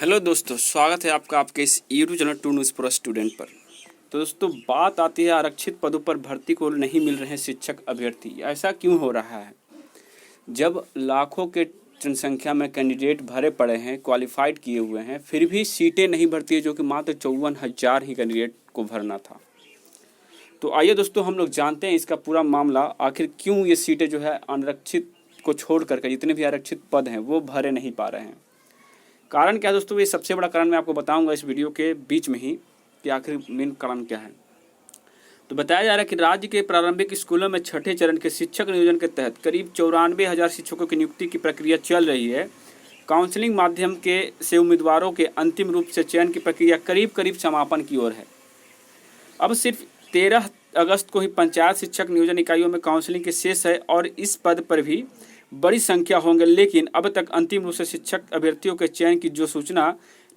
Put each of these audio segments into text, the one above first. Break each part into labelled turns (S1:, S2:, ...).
S1: Hello दोस्तों, स्वागत है आपका आपके इस YouTube channel two news for student पर। तो दोस्तों, बात आती है आरक्षित पदों पर भर्ती को नहीं मिल रहे हैं शिक्षक अभ्यर्थी। ऐसा क्यों हो रहा है? जब लाखों के जनसंख्या में कैंडिडेट भरे पड़े हैं, क्वालिफाइड किए हुए हैं, फिर भी सीटें नहीं भरती है, जो कि मात्र 54,000 ही कैंडिडेट को भरना था। तो आइए दोस्तों, हम लोग जानते हैं इसका पूरा मामला। आखिर क्यों ये सीटें जो है आरक्षित को छोड़ करके जितने भी आरक्षित पद हैं वो भरे नहीं पा रहे हैं। कारण क्या है दोस्तों? ये सबसे बड़ा कारण मैं आपको बताऊंगा इस वीडियो के बीच में ही कि आखिर मेन कारण क्या है। तो बताया जा रहा है कि राज्य के प्रारंभिक स्कूलों में छठे चरण के शिक्षक नियोजन के तहत करीब 94,000 शिक्षकों की नियुक्ति की प्रक्रिया चल रही है। काउंसलिंग माध्यम के से उम्मीदवारों के अंतिम रूप से चयन की प्रक्रिया करीब करीब समापन की ओर है। अब सिर्फ 13 अगस्त को ही पंचायत शिक्षक नियोजन इकाइयों में काउंसलिंग के शेष है और इस पद पर भी बड़ी संख्या होंगे, लेकिन अब तक अंतिम रूप से शिक्षक अभ्यर्थियों के चयन की जो सूचना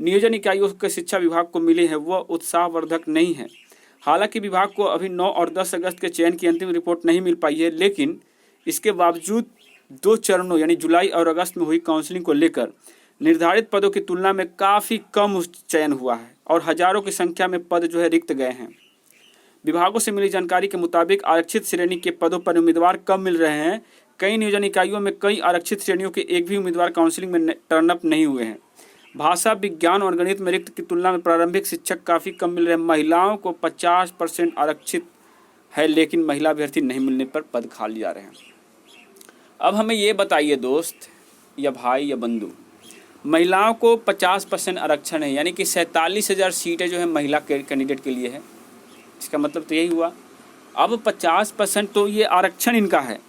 S1: नियोजन इकाइयों के शिक्षा विभाग को मिली है वह उत्साहवर्धक नहीं है। हालांकि विभाग को अभी 9 और 10 अगस्त के चयन की अंतिम रिपोर्ट नहीं मिल पाई है, लेकिन इसके बावजूद 2 चरणों यानी जुलाई और अगस्त में हुई काउंसलिंग को लेकर निर्धारित पदों की तुलना में काफ़ी कम चयन हुआ है और हजारों की संख्या में पद जो है रिक्त गए हैं। विभागों से मिली जानकारी के मुताबिक आरक्षित श्रेणी के पदों पर उम्मीदवार कम मिल रहे हैं। कई नियोजन इकाइयों में कई आरक्षित श्रेणियों के एक भी उम्मीदवार काउंसलिंग में टर्नअप नहीं हुए हैं। भाषा, विज्ञान और गणित में रिक्त की तुलना में प्रारंभिक शिक्षक काफ़ी कम मिल रहे हैं। महिलाओं को 50% आरक्षित है, लेकिन महिला अभ्यर्थी नहीं मिलने पर पद खाली जा रहे हैं। अब हमें ये बताइए दोस्त या भाई या बंधु, महिलाओं को 50% आरक्षण है, यानी कि 47,000 सीटें जो है महिला कैंडिडेट के लिए है। इसका मतलब तो यही हुआ। अब 50% तो ये आरक्षण इनका है,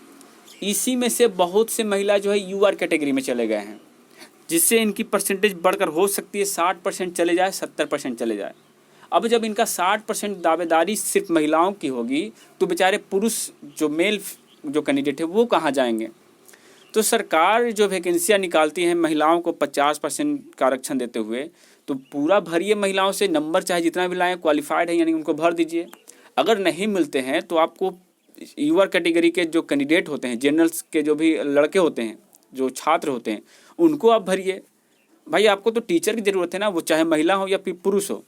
S1: इसी में से बहुत से महिला जो है यूआर कैटेगरी में चले गए हैं, जिससे इनकी परसेंटेज बढ़कर हो सकती है 60% चले जाए, 70% चले जाए। अब जब इनका 60% दावेदारी सिर्फ महिलाओं की होगी तो बेचारे पुरुष जो मेल जो कैंडिडेट है वो कहाँ जाएंगे? तो सरकार जो वैकेंसियाँ निकालती हैं महिलाओं को 50% का आरक्षण देते हुए, तो पूरा भरिए महिलाओं से, नंबर चाहे जितना भी लाएँ, क्वालिफाइड है यानी उनको भर दीजिए। अगर नहीं मिलते हैं तो आपको यूआर कैटेगरी के जो कैंडिडेट होते हैं, जनरल्स के जो भी लड़के होते हैं, जो छात्र होते हैं, उनको आप भरिए। भाई आपको तो टीचर की ज़रूरत है ना, वो चाहे महिला हो या फिर पुरुष हो।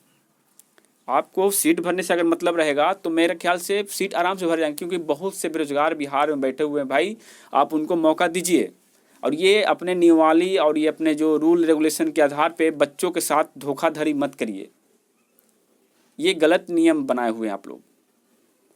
S1: आपको सीट भरने से अगर मतलब रहेगा तो मेरे ख्याल से सीट आराम से भर जाएंगे, क्योंकि बहुत से बेरोजगार बिहार में बैठे हुए हैं। भाई आप उनको मौका दीजिए, और ये अपने नियमावली और ये अपने जो रूल रेगुलेशन के आधार पे बच्चों के साथ धोखाधड़ी मत करिए। ये गलत नियम बनाए हुए हैं आप लोग।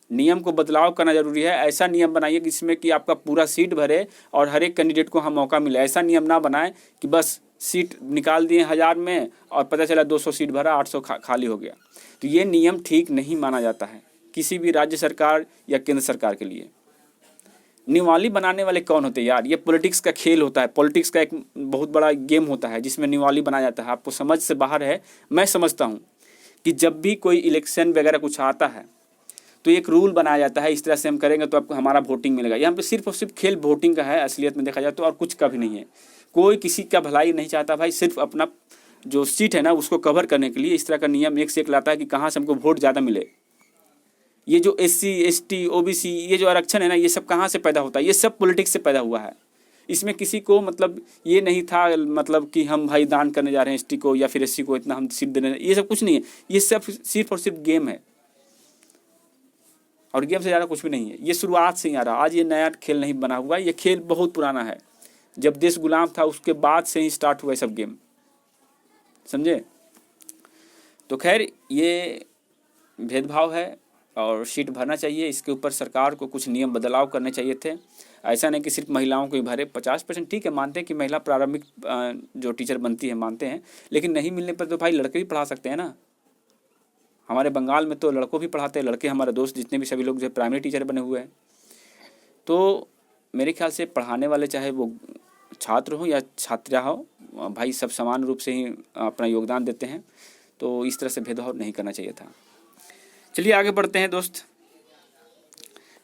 S1: नियम को बदलाव करना जरूरी है। ऐसा नियम बनाइए जिसमें कि आपका पूरा सीट भरे और हर एक कैंडिडेट को हम मौका मिले। ऐसा नियम ना बनाएं कि बस सीट निकाल दिए 1000 में और पता चला 200 सीट भरा, 800 खाली हो गया। तो ये नियम ठीक नहीं माना जाता है किसी भी राज्य सरकार या केंद्र सरकार के लिए। नियमावली बनाने वाले कौन होते हैं यार? ये पॉलिटिक्स का खेल होता है, पॉलिटिक्स का एक बहुत बड़ा गेम होता है जिसमें नियमावली बनाया जाता है। आपको समझ से बाहर है। मैं समझता हूँ कि जब भी कोई इलेक्शन वगैरह कुछ आता है तो एक रूल बनाया जाता है, इस तरह से हम करेंगे तो आपको हमारा वोटिंग मिलेगा। यहाँ पे सिर्फ और सिर्फ खेल वोटिंग का है, असलियत में देखा जाए तो, और कुछ का भी नहीं है। कोई किसी का भलाई नहीं चाहता भाई, सिर्फ अपना जो सीट है ना उसको कवर करने के लिए इस तरह का नियम एक से एक लाता है कि कहाँ से हमको वोट ज़्यादा मिले। ये जो SC ST OBC ये जो आरक्षण है ना, ये सब कहाँ से पैदा होता है? ये सब पॉलिटिक्स से पैदा हुआ है। इसमें किसी को मतलब ये नहीं था मतलब कि हम भाई दान करने जा रहे हैं ST को या फिर SC को इतना हम सीट देने, ये सब कुछ नहीं है। ये सब सिर्फ और सिर्फ गेम है, और गेम से ज़्यादा कुछ भी नहीं है। ये शुरुआत से ही आ रहा, आज ये नया खेल नहीं बना हुआ है। ये खेल बहुत पुराना है, जब देश गुलाम था उसके बाद से ही स्टार्ट हुआ सब गेम, समझे? तो खैर ये भेदभाव है और सीट भरना चाहिए। इसके ऊपर सरकार को कुछ नियम बदलाव करने चाहिए थे। ऐसा नहीं कि सिर्फ महिलाओं को ही भरे। 50% ठीक है, मानते हैं कि महिला प्रारंभिक जो टीचर बनती है मानते हैं, लेकिन नहीं मिलने पर तो भाई लड़के भी पढ़ा सकते हैं ना। हमारे बंगाल में तो लड़कों भी पढ़ाते हैं, लड़के हमारे दोस्त जितने भी सभी लोग जो प्राइमरी टीचर बने हुए हैं। तो मेरे ख्याल से पढ़ाने वाले चाहे वो छात्र हो या छात्रा हो, भाई सब समान रूप से ही अपना योगदान देते हैं। तो इस तरह से भेदभाव नहीं करना चाहिए था। चलिए आगे बढ़ते हैं दोस्त।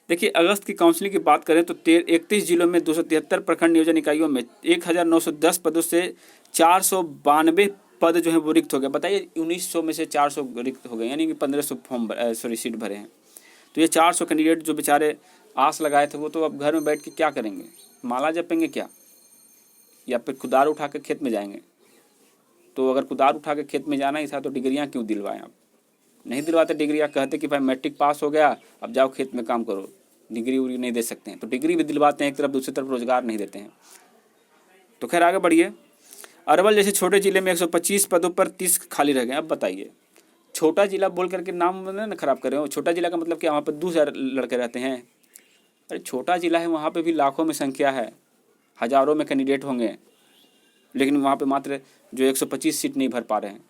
S1: देखिए, अगस्त की काउंसलिंग की बात करें तो 31 जिलों में 273 प्रखंड नियोजन इकाइयों में 1910 पदों से 492 पद जो है वो रिक्त हो गए। बताइए, 1900 में से 400 रिक्त हो गए, यानी कि 1500 सीट भरे हैं। तो ये 400 कैंडिडेट जो बेचारे आस लगाए थे वो तो अब घर में बैठ के क्या करेंगे? माला जपेंगे क्या, या फिर कुदार उठा के खेत में जाएंगे? तो अगर कुदार उठा के खेत में जाना ही था तो डिग्रियाँ क्यों दिलवाएं आप? नहीं दिलवाते डिग्री, आप कहते कि भाई मैट्रिक पास हो गया, अब जाओ खेत में काम करो, डिग्री उग्री नहीं दे सकते हैं। तो डिग्री भी दिलवाते हैं एक तरफ, दूसरी तरफ रोजगार नहीं देते हैं। तो खैर आगे बढ़िए। अरवल जैसे छोटे जिले में 125 पदों पर 30 खाली रह गए। अब बताइए, छोटा जिला बोल करके नाम न खराब कर रहे हो। छोटा जिला का मतलब क्या, वहाँ पर 2,000 लड़के रहते हैं? अरे छोटा जिला है, वहाँ पे भी लाखों में संख्या है, हजारों में कैंडिडेट होंगे, लेकिन वहाँ पे मात्र जो 125 सीट नहीं भर पा रहे हैं।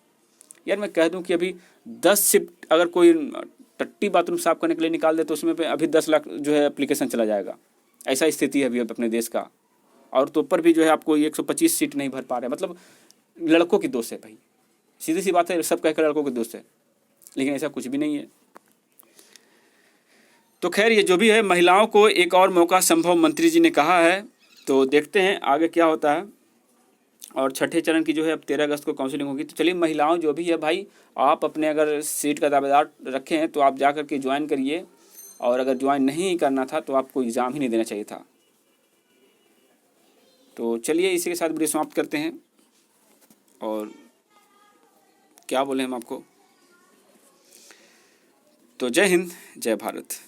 S1: यार मैं कह दूं कि अभी 10 शिफ्ट अगर कोई टट्टी बाथरूम साफ करने के लिए निकाल दे तो उसमें पे अभी 10 लाख जो है एप्लीकेशन चला जाएगा। ऐसा स्थिति है अभी अपने देश का। और तो ऊपर भी जो है आपको 125 सीट नहीं भर पा रहे हैं, मतलब लड़कों की दोष है भाई, सीधी सी बात है, सब कहकर लड़कों की दोष है, लेकिन ऐसा कुछ भी नहीं है। तो खैर ये जो भी है, महिलाओं को एक और मौका संभव मंत्री जी ने कहा है, तो देखते हैं आगे क्या होता है। और छठे चरण की जो है अब 13 अगस्त को काउंसलिंग होगी। तो चलिए महिलाओं जो भी है भाई, आप अपने अगर सीट का दावेदार रखे हैं तो आप जा कर के ज्वाइन करिए, और अगर ज्वाइन नहीं करना था तो आपको एग्ज़ाम ही नहीं देना चाहिए था। तो चलिए इसी के साथ वीडियो समाप्त करते हैं, और क्या बोले हम आपको। तो जय हिंद, जय भारत।